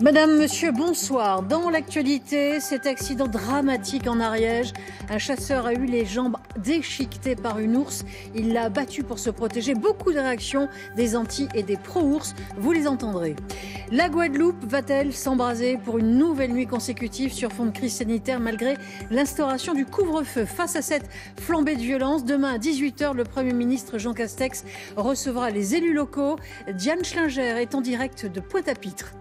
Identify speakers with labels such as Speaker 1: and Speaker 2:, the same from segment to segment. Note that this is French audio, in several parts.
Speaker 1: Madame, monsieur, bonsoir. Dans l'actualité, cet accident dramatique en Ariège. Un chasseur a eu les jambes déchiquetées par une ours. Il l'a abattu pour se protéger. Beaucoup de réactions des anti et des pro-ours. Vous les entendrez. La Guadeloupe va-t-elle s'embraser pour une nouvelle nuit consécutive sur fond de crise sanitaire malgré l'instauration du couvre-feu? Face à cette flambée de violence, demain à 18h, le Premier ministre Jean Castex recevra les élus locaux. Diane Schlinger est en direct de Pointe-à-Pitre.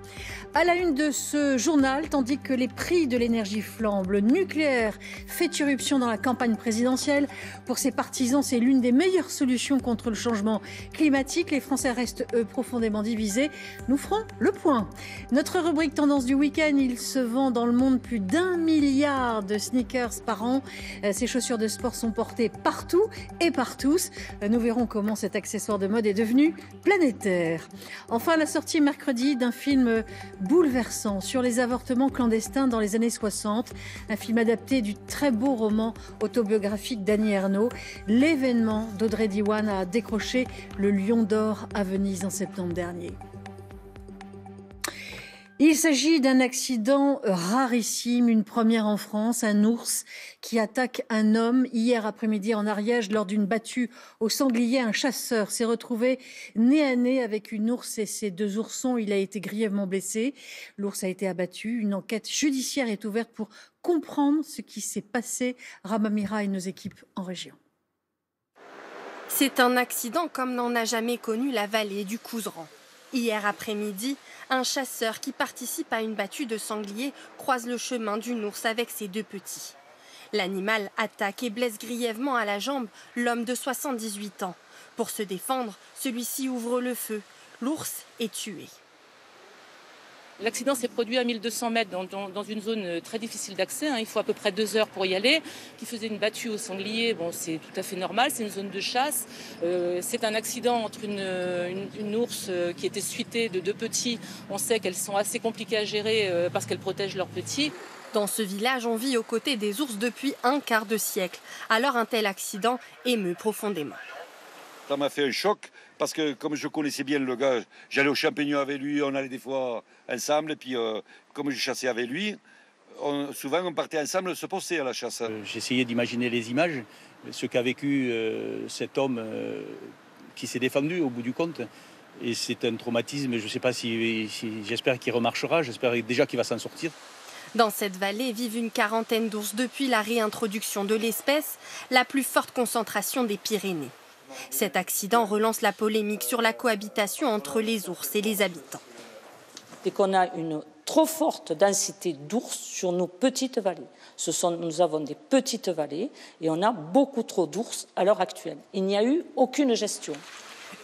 Speaker 1: À la une de ce journal, tandis que les prix de l'énergie flambent, le nucléaire fait irruption dans la campagne présidentielle. Pour ses partisans, c'est l'une des meilleures solutions contre le changement climatique. Les Français restent, eux, profondément divisés. Nous ferons le point. Notre rubrique tendance du week-end, il se vend dans le monde plus d'1 milliard de sneakers par an. Ces chaussures de sport sont portées partout et par tous. Nous verrons comment cet accessoire de mode est devenu planétaire. Enfin, la sortie mercredi d'un film bouleversant sur les avortements clandestins dans les années 60. Un film adapté du très beau roman autobiographique d'Annie Ernaux. L'événement d'Audrey Diwan a décroché le Lion d'Or à Venise en septembre dernier. Il s'agit d'un accident rarissime, une première en France, un ours qui attaque un homme. Hier après-midi en Ariège, lors d'une battue au sanglier, un chasseur s'est retrouvé nez à nez avec une ours et ses deux oursons. Il a été grièvement blessé. L'ours a été abattu. Une enquête judiciaire est ouverte pour comprendre ce qui s'est passé. Rama Mira et nos équipes en région.
Speaker 2: C'est un accident comme n'en a jamais connu la vallée du Couserans. Hier après-midi, un chasseur qui participe à une battue de sanglier croise le chemin d'une ours avec ses deux petits. L'animal attaque et blesse grièvement à la jambe l'homme de 78 ans. Pour se défendre, celui-ci ouvre le feu. L'ours est tué.
Speaker 3: L'accident s'est produit à 1200 mètres dans une zone très difficile d'accès. Il faut à peu près 2 heures pour y aller. Qui faisait une battue au sanglier, c'est tout à fait normal. C'est une zone de chasse. C'est un accident entre une ours qui était suitée de deux petits. On sait qu'elles sont assez compliquées à gérer parce qu'elles protègent leurs petits.
Speaker 2: Dans ce village, on vit aux côtés des ours depuis un quart de siècle. Alors un tel accident émeut profondément.
Speaker 4: Ça m'a fait un choc parce que comme je connaissais bien le gars, j'allais aux champignons avec lui, on allait des fois ensemble. Et puis comme je chassais avec lui, souvent on partait ensemble se poster à la chasse.
Speaker 5: J'essayais d'imaginer les images, ce qu'a vécu cet homme qui s'est défendu au bout du compte. Et c'est un traumatisme, je ne sais pas si j'espère qu'il remarchera, j'espère déjà qu'il va s'en sortir.
Speaker 2: Dans cette vallée vivent une quarantaine d'ours depuis la réintroduction de l'espèce, la plus forte concentration des Pyrénées. Cet accident relance la polémique sur la cohabitation entre les ours et les habitants.
Speaker 6: Et qu'on a une trop forte densité d'ours sur nos petites vallées. Nous avons des petites vallées et on a beaucoup trop d'ours à l'heure actuelle. Il n'y a eu aucune gestion.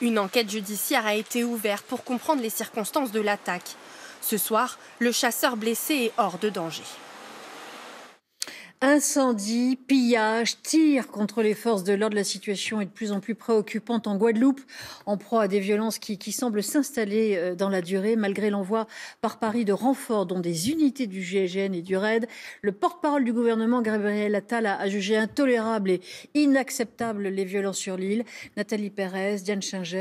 Speaker 2: Une enquête judiciaire a été ouverte pour comprendre les circonstances de l'attaque. Ce soir, le chasseur blessé est hors de danger.
Speaker 1: Incendie, pillage, tir contre les forces de l'ordre. La situation est de plus en plus préoccupante en Guadeloupe, en proie à des violences qui semblent s'installer dans la durée, malgré l'envoi par Paris de renforts, dont des unités du GIGN et du RAID. Le porte-parole du gouvernement, Gabriel Attal, a jugé intolérable et inacceptable les violences sur l'île. Nathalie Pérez, Diane Schlinger.